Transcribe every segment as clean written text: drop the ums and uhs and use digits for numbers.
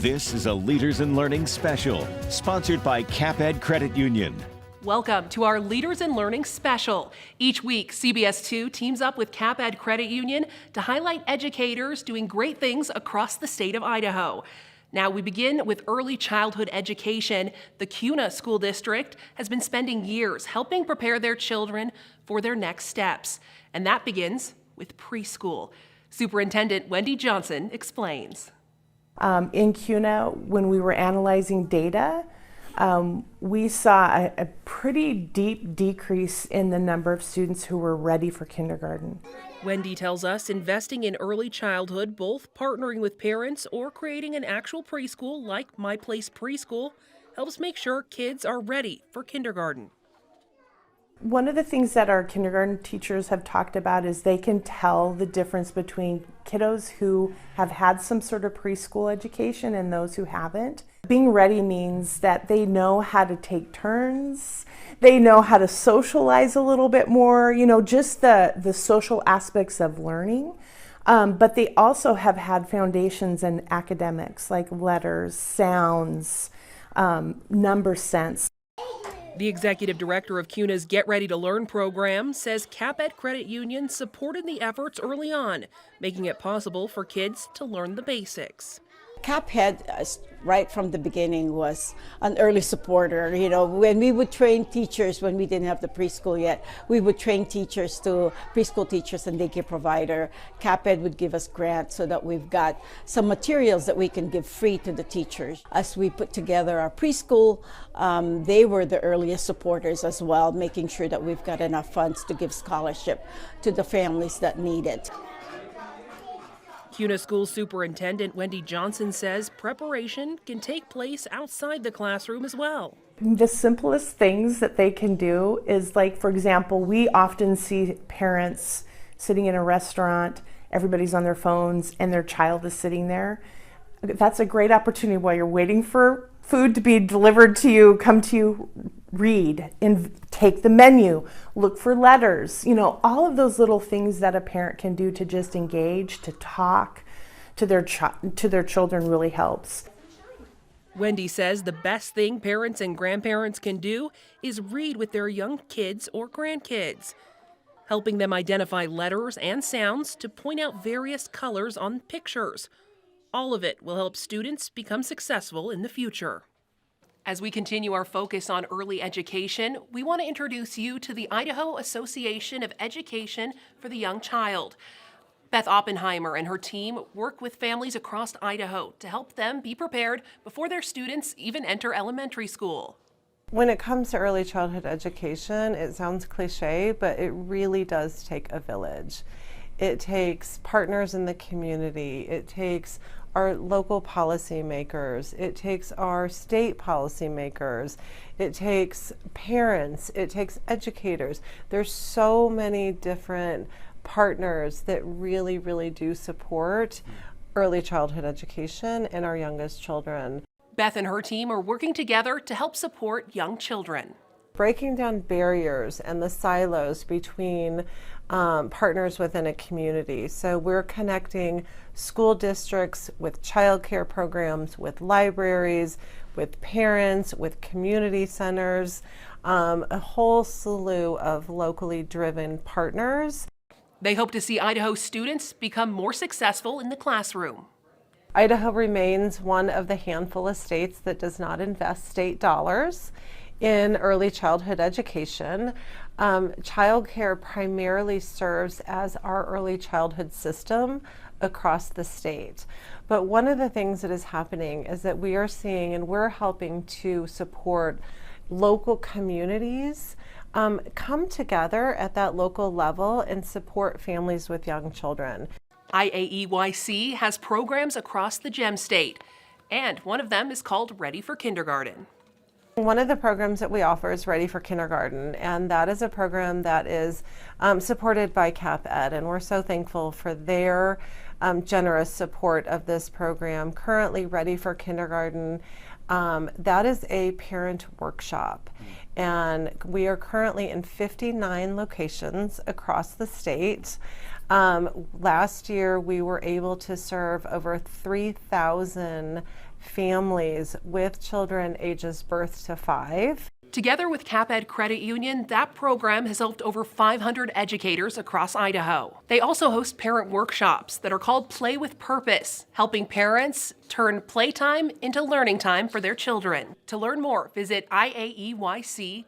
This is a Leaders in Learning special, sponsored by CapEd Credit Union. Welcome to our Leaders in Learning special. Each week, CBS 2 teams up with CapEd Credit Union to highlight educators doing great things across the state of Idaho. Now we begin with early childhood education. The CUNA School District has been spending years helping prepare their children for their next steps. And that begins with preschool. Superintendent Wendy Johnson explains. In CUNA, when we were analyzing data, we saw a pretty deep decrease in the number of students who were ready for kindergarten. Wendy tells us investing in early childhood, both partnering with parents or creating an actual preschool like My Place Preschool, helps make sure kids are ready for kindergarten. One of the things that our kindergarten teachers have talked about is they can tell the difference between kiddos who have had some sort of preschool education and those who haven't. Being ready means that they know how to take turns, they know how to socialize a little bit more, just the social aspects of learning. But they also have had foundations in academics like letters, sounds, number sense. The executive director of CUNA's Get Ready to Learn program says CapEd Credit Union supported the efforts early on, making it possible for kids to learn the basics. CapEd, right from the beginning, was an early supporter. When we would train teachers, when we didn't have the preschool yet, we would train teachers to preschool teachers and daycare provider. CapEd would give us grants so that we've got some materials that we can give free to the teachers. As we put together our preschool, they were the earliest supporters as well, making sure that we've got enough funds to give scholarship to the families that need it. CUNA School Superintendent Wendy Johnson says preparation can take place outside the classroom as well. The simplest things that they can do is, like, for example, we often see parents sitting in a restaurant, everybody's on their phones, and their child is sitting there. That's a great opportunity while you're waiting for food to be delivered to you, come to you, read and take the menu, look for letters, all of those little things that a parent can do to just engage, to talk to their children really helps. Wendy says the best thing parents and grandparents can do is read with their young kids or grandkids, helping them identify letters and sounds to point out various colors on pictures. All of it will help students become successful in the future. As we continue our focus on early education, we want to introduce you to the Idaho Association of Education for the Young Child. Beth Oppenheimer and her team work with families across Idaho to help them be prepared before their students even enter elementary school. When it comes to early childhood education, it sounds cliche, but it really does take a village. It takes partners in the community. It takes our local policymakers. It takes our state policymakers. It takes parents. It takes educators. There's so many different partners that really, really do support early childhood education and our youngest children. Beth and her team are working together to help support young children. Breaking down barriers and the silos between partners within a community. So we're connecting school districts with childcare programs, with libraries, with parents, with community centers, a whole slew of locally driven partners. They hope to see Idaho students become more successful in the classroom. Idaho remains one of the handful of states that does not invest state dollars in early childhood education. Childcare primarily serves as our early childhood system across the state. But one of the things that is happening is that we are seeing and we're helping to support local communities come together at that local level and support families with young children. IAEYC has programs across the Gem State, and one of them is called Ready for Kindergarten. One of the programs that we offer is Ready for Kindergarten, and that is a program that is supported by CapEd, and we're so thankful for their generous support of this program. Currently, Ready for Kindergarten, that is a parent workshop, and we are currently in 59 locations across the state. Last year, we were able to serve over 3,000 families with children ages birth to 5. Together with CapEd Credit Union, that program has helped over 500 educators across Idaho. They also host parent workshops that are called Play with Purpose, helping parents turn playtime into learning time for their children. To learn more, visit iaeyc.com.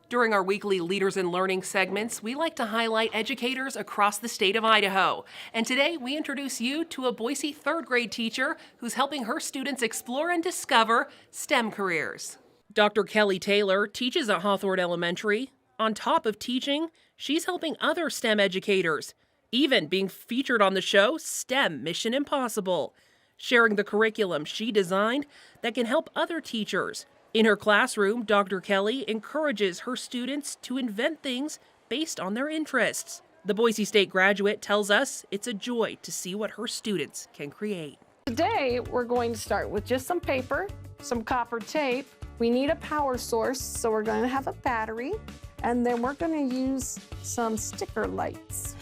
During our weekly Leaders in Learning segments, we like to highlight educators across the state of Idaho. And today we introduce you to a Boise 3rd grade teacher who's helping her students explore and discover STEM careers. Dr. Kelly Taylor teaches at Hawthorne Elementary. On top of teaching, she's helping other STEM educators, even being featured on the show STEM Mission Impossible, sharing the curriculum she designed that can help other teachers. In her classroom, Dr. Kelly encourages her students to invent things based on their interests. The Boise State graduate tells us it's a joy to see what her students can create. Today, we're going to start with just some paper, some copper tape. We need a power source, so we're going to have a battery, and then we're going to use some sticker lights.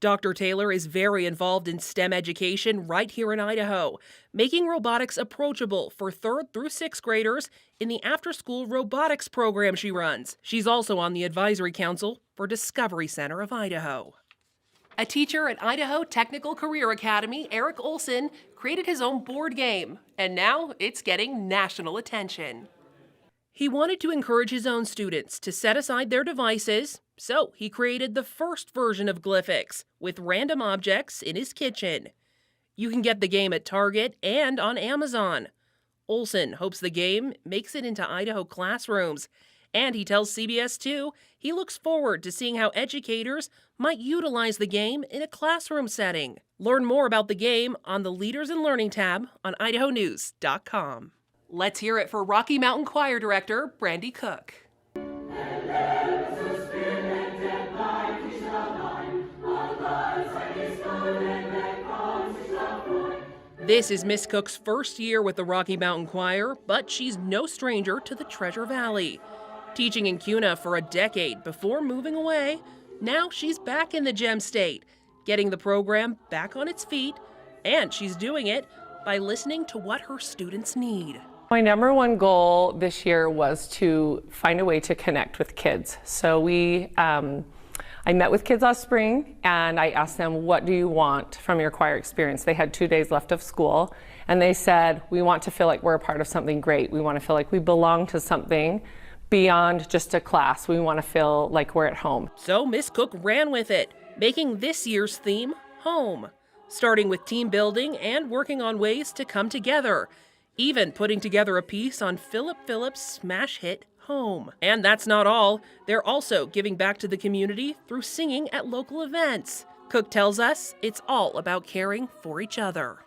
Dr. Taylor is very involved in STEM education right here in Idaho, making robotics approachable for 3rd through 6th graders in the after-school robotics program she runs. She's also on the advisory council for Discovery Center of Idaho. A teacher at Idaho Technical Career Academy, Eric Olson, created his own board game, and now it's getting national attention. He wanted to encourage his own students to set aside their devices, so he created the first version of Glyphics with random objects in his kitchen. You can get the game at Target and on Amazon. Olson hopes the game makes it into Idaho classrooms, and he tells CBS 2 he looks forward to seeing how educators might utilize the game in a classroom setting. Learn more about the game on the Leaders in Learning tab on idahonews.com. Let's hear it for Rocky Mountain Choir Director Brandy Cook. This is Miss Cook's first year with the Rocky Mountain Choir, but she's no stranger to the Treasure Valley. Teaching in Kuna for a decade before moving away, now she's back in the Gem State, getting the program back on its feet, and she's doing it by listening to what her students need. My number one goal this year was to find a way to connect with kids. So I met with kids last spring and I asked them, what do you want from your choir experience? They had 2 days left of school and they said, we want to feel like we're a part of something great. We want to feel like we belong to something beyond just a class. We want to feel like we're at home. So Miss Cook ran with it, making this year's theme home, starting with team building and working on ways to come together, even putting together a piece on Philip Phillips' smash hit Home. And that's not all. They're also giving back to the community through singing at local events. Cook tells us it's all about caring for each other.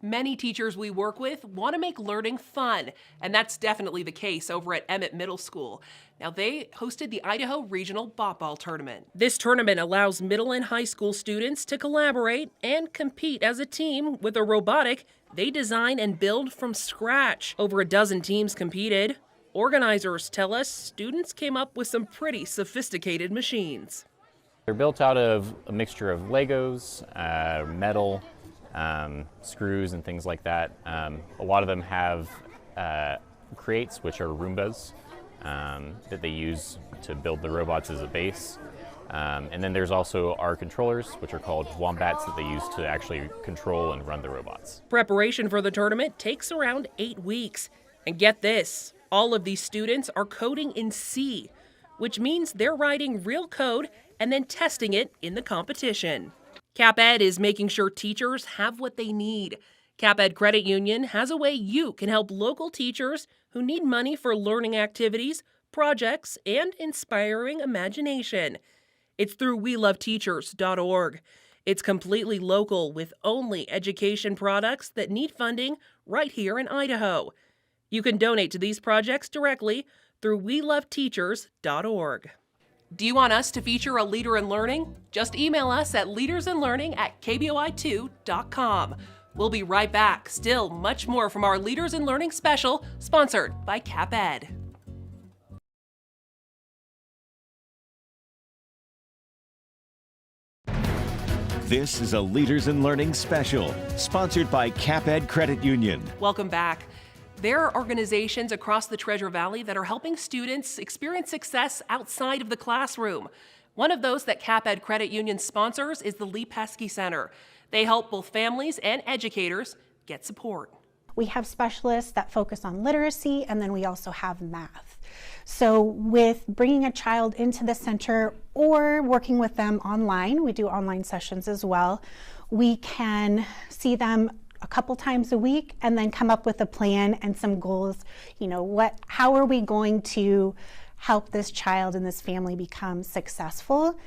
Many teachers we work with want to make learning fun, and that's definitely the case over at Emmett Middle School. Now, they hosted the Idaho Regional Bop-Ball Tournament. This tournament allows middle and high school students to collaborate and compete as a team with a robotic they design and build from scratch. Over a dozen teams competed. Organizers tell us students came up with some pretty sophisticated machines. They're built out of a mixture of Legos, metal, screws and things like that. A lot of them have crates, which are Roombas, that they use to build the robots as a base. And then there's also our controllers, which are called Wombats, that they use to actually control and run the robots. Preparation for the tournament takes around 8 weeks. And get this, all of these students are coding in C, which means they're writing real code and then testing it in the competition. CapEd is making sure teachers have what they need. CapEd Credit Union has a way you can help local teachers who need money for learning activities, projects, and inspiring imagination. It's through weloveteachers.org. It's completely local with only education products that need funding right here in Idaho. You can donate to these projects directly through weloveteachers.org. Do you want us to feature a leader in learning? Just email us at leadersinlearning@kboi2.com. We'll be right back. Still much more from our Leaders in Learning special, sponsored by CapEd. This is a Leaders in Learning special, sponsored by CapEd Credit Union. Welcome back. There are organizations across the Treasure Valley that are helping students experience success outside of the classroom. One of those that CapEd Credit Union sponsors is the Lee Pesky Center. They help both families and educators get support. We have specialists that focus on literacy, and then we also have math. So with bringing a child into the center or working with them online, we do online sessions as well, we can see them a couple times a week and then come up with a plan and some goals. How are we going to help this child and this family become successful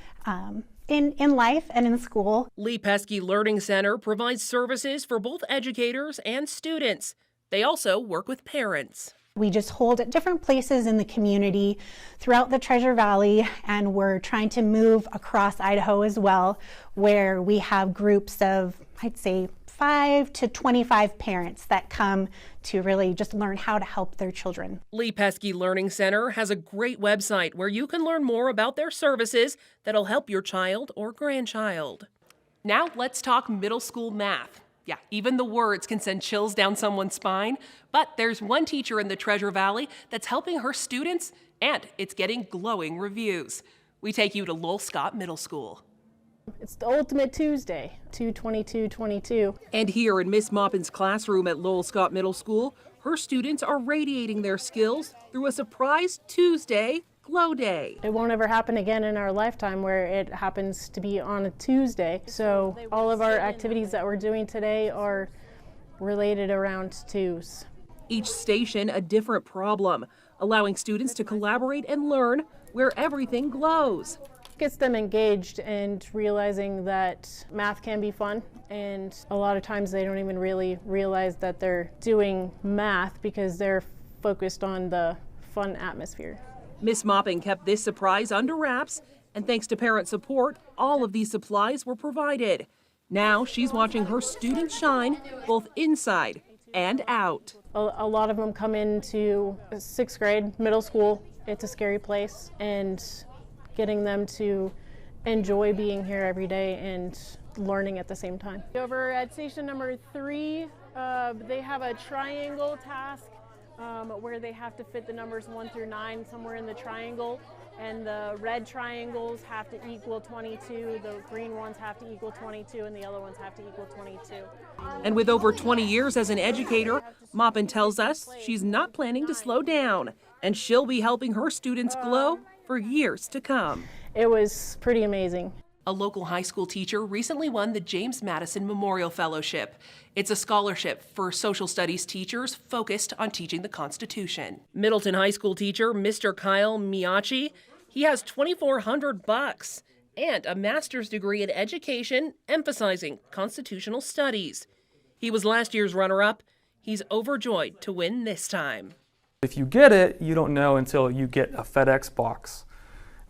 in life and in school. Lee Pesky Learning Center provides services for both educators and students. They also work with parents. We just hold at different places in the community throughout the Treasure Valley, and we're trying to move across Idaho as well, where we have groups of, I'd say, 5 to 25 parents that come to really just learn how to help their children. Lee Pesky Learning Center has a great website where you can learn more about their services that'll help your child or grandchild. Now let's talk middle school math. Yeah, even the words can send chills down someone's spine, but there's one teacher in the Treasure Valley that's helping her students, and it's getting glowing reviews. We take you to Lowell Scott Middle School. It's the ultimate Tuesday, 2/22/22. And here in Miss Maupin's classroom at Lowell Scott Middle School, her students are radiating their skills through a surprise Tuesday glow day. It won't ever happen again in our lifetime where it happens to be on a Tuesday. So all of our activities that we're doing today are related around twos. Each station a different problem, allowing students to collaborate and learn where everything glows. Gets them engaged and realizing that math can be fun, and a lot of times they don't even really realize that they're doing math because they're focused on the fun atmosphere. Miss Maupin kept this surprise under wraps, and thanks to parent support, all of these supplies were provided. Now she's watching her students shine both inside and out. A lot of them come into 6th grade, middle school. It's a scary place, and getting them to enjoy being here every day and learning at the same time. Over at station number 3, they have a triangle task where they have to fit the numbers 1 through 9 somewhere in the triangle, and the red triangles have to equal 22, the green ones have to equal 22, and the yellow ones have to equal 22. And with over 20 years as an educator, Maupin tells us she's not planning to slow down, and she'll be helping her students glow for years to come. It was pretty amazing. A local high school teacher recently won the James Madison Memorial Fellowship. It's a scholarship for social studies teachers focused on teaching the Constitution. Middleton High School teacher Mr. Kyle Miyachi, he has $2,400 and a master's degree in education emphasizing constitutional studies. He was last year's runner-up. He's overjoyed to win this time. If you get it, you don't know until you get a FedEx box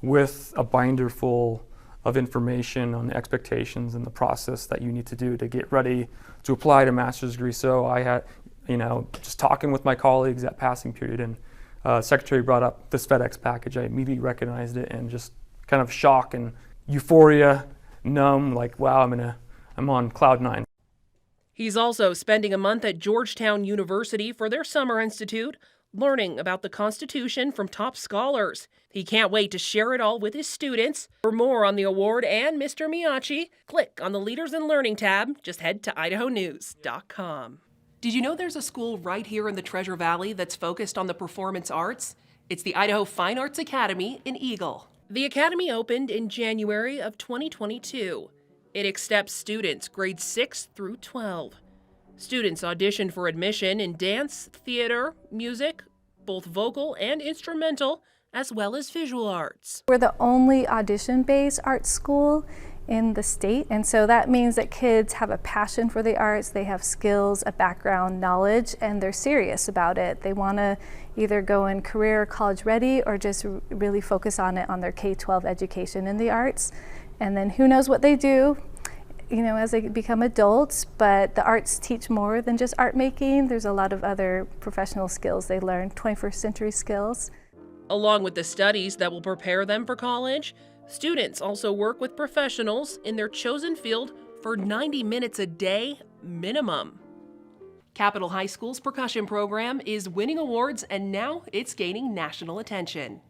with a binder full of information on the expectations and the process that you need to do to get ready to apply to a master's degree. So I had, just talking with my colleagues at passing period, and secretary brought up this FedEx package. I immediately recognized it and just kind of shock and euphoria, numb, like, wow, I'm on cloud 9. He's also spending a month at Georgetown University for their summer institute, learning about the Constitution from top scholars. He can't wait to share it all with his students. For more on the award and Mr. Miyachi, click on the Leaders in Learning tab. Just head to idahonews.com. Did you know there's a school right here in the Treasure Valley that's focused on the performance arts? It's the Idaho Fine Arts Academy in Eagle. The academy opened in January of 2022. It accepts students grades 6 through 12. Students audition for admission in dance, theater, music, both vocal and instrumental, as well as visual arts. We're the only audition-based art school in the state, and so that means that kids have a passion for the arts, they have skills, a background, knowledge, and they're serious about it. They want to either go in career or college ready or just really focus on it on their K-12 education in the arts. And then who knows what they do, as they become adults, but the arts teach more than just art making. There's a lot of other professional skills they learn, 21st century skills. Along with the studies that will prepare them for college, Students also work with professionals in their chosen field for 90 minutes a day minimum. Capitol High School's percussion program is winning awards, and now it's gaining national attention.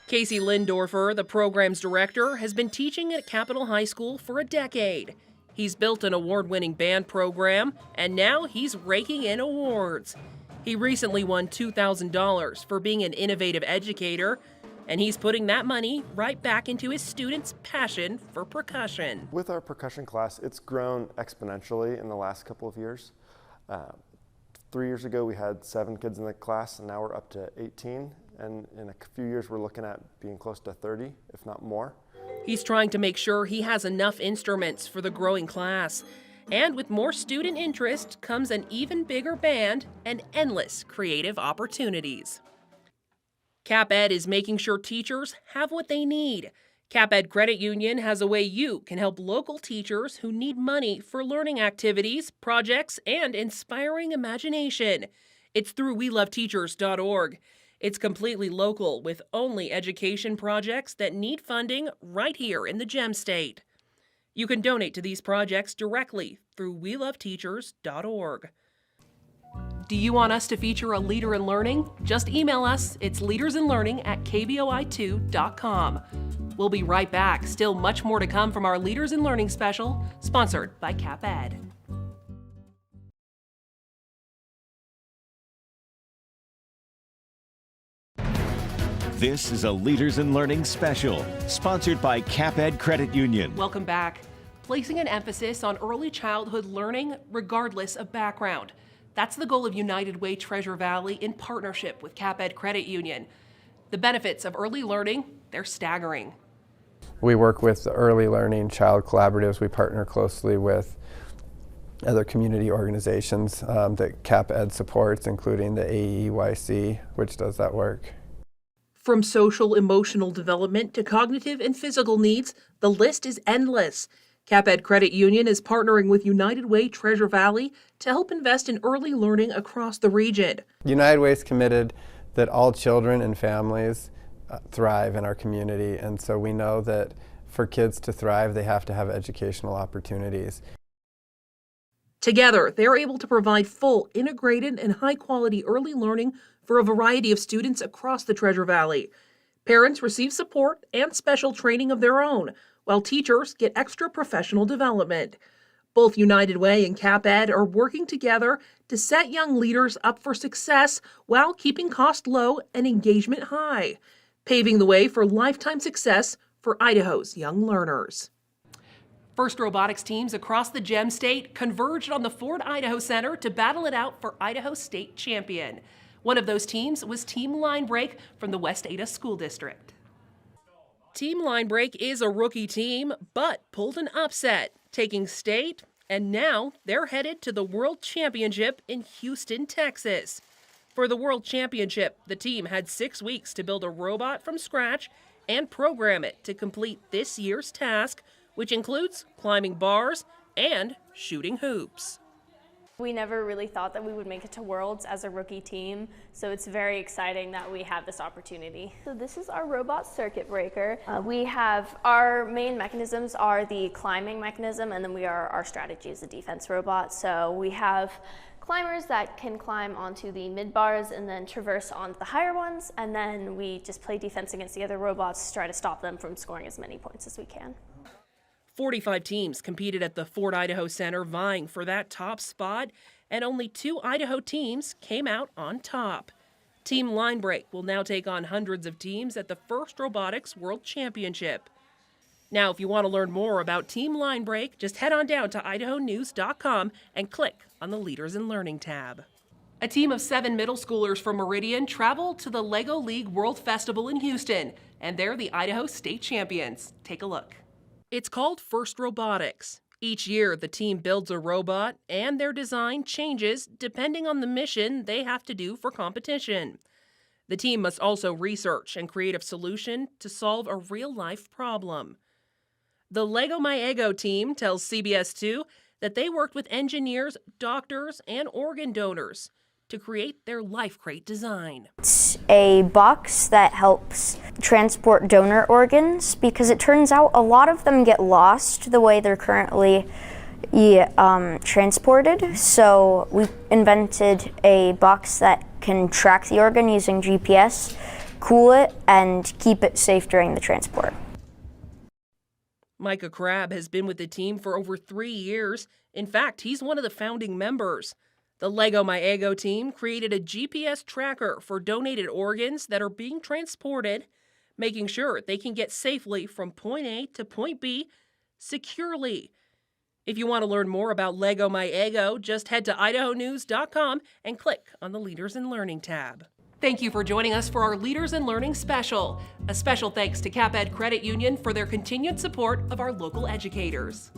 Casey Lindorfer, the program's director, has been teaching at Capitol High School for a decade. He's built an award-winning band program, and now he's raking in awards. He recently won $2,000 for being an innovative educator, and he's putting that money right back into his students' passion for percussion. With our percussion class, it's grown exponentially in the last couple of years. 3 years ago, we had 7 kids in the class, and now we're up to 18. And in a few years, we're looking at being close to 30, if not more. He's trying to make sure he has enough instruments for the growing class. And with more student interest comes an even bigger band and endless creative opportunities. CapEd is making sure teachers have what they need. CapEd Credit Union has a way you can help local teachers who need money for learning activities, projects, and inspiring imagination. It's through WeLoveTeachers.org. It's completely local with only education projects that need funding right here in the Gem State. You can donate to these projects directly through WeLoveTeachers.org. Do you want us to feature a leader in learning? Just email us. It's leadersinlearning@kboi2.com. We'll be right back. Still much more to come from our Leaders in Learning special, sponsored by CapEd. This is a Leaders in Learning special, sponsored by CapEd Credit Union. Welcome back. Placing an emphasis on early childhood learning regardless of background. That's the goal of United Way Treasure Valley in partnership with CapEd Credit Union. The benefits of early learning, they're staggering. We work with early learning child collaboratives. We partner closely with other community organizations that CapEd supports, including the AEYC, which does that work. From social emotional development to cognitive and physical needs, the list is endless. CapEd Credit Union is partnering with United Way Treasure Valley to help invest in early learning across the region. United Way is committed that all children and families thrive in our community, and so we know that for kids to thrive, they have to have educational opportunities. Together, they're able to provide full, integrated, and high-quality early learning for a variety of students across the Treasure Valley. Parents receive support and special training of their own, while teachers get extra professional development. Both United Way and CapEd are working together to set young leaders up for success while keeping cost low and engagement high, paving the way for lifetime success for Idaho's young learners. First robotics teams across the Gem State converged on the Ford Idaho Center to battle it out for Idaho State champion. One of those teams was Team Line Break from the West Ada School District. Team Line Break is a rookie team, but pulled an upset, taking state, and now they're headed to the World Championship in Houston, Texas. For the World Championship, the team had 6 weeks to build a robot from scratch and program it to complete this year's task, which includes climbing bars and shooting hoops. We never really thought that we would make it to Worlds as a rookie team, so it's very exciting that we have this opportunity. So this is our robot circuit breaker. We have our main mechanisms are the climbing mechanism, and then our strategy is the defense robot. So we have climbers that can climb onto the mid bars and then traverse onto the higher ones, and then we just play defense against the other robots to try to stop them from scoring as many points as we can. 45 teams competed at the Ford Idaho Center vying for that top spot, and only 2 Idaho teams came out on top. Team Line Break will now take on hundreds of teams at the First Robotics World Championship. Now, if you want to learn more about Team Line Break, just head on down to idahonews.com and click on the Leaders in Learning tab. A team of 7 middle schoolers from Meridian traveled to the LEGO League World Festival in Houston, and they're the Idaho State champions. Take a look. It's called First Robotics. Each year, the team builds a robot, and their design changes depending on the mission they have to do for competition. The team must also research and create a solution to solve a real-life problem. The Lego My Ego team tells CBS 2 that they worked with engineers, doctors, and organ donors to create their Life Crate design. It's a box that helps transport donor organs because it turns out a lot of them get lost the way they're currently transported. So we invented a box that can track the organ using GPS, cool it, and keep it safe during the transport. Micah Crabb has been with the team for over 3 years. In fact, he's one of the founding members. The Lego My Ego team created a GPS tracker for donated organs that are being transported, making sure they can get safely from point A to point B securely. If you want to learn more about Lego My Ego, just head to idahonews.com and click on the Leaders in Learning tab. Thank you for joining us for our Leaders in Learning special. A special thanks to CapEd Credit Union for their continued support of our local educators.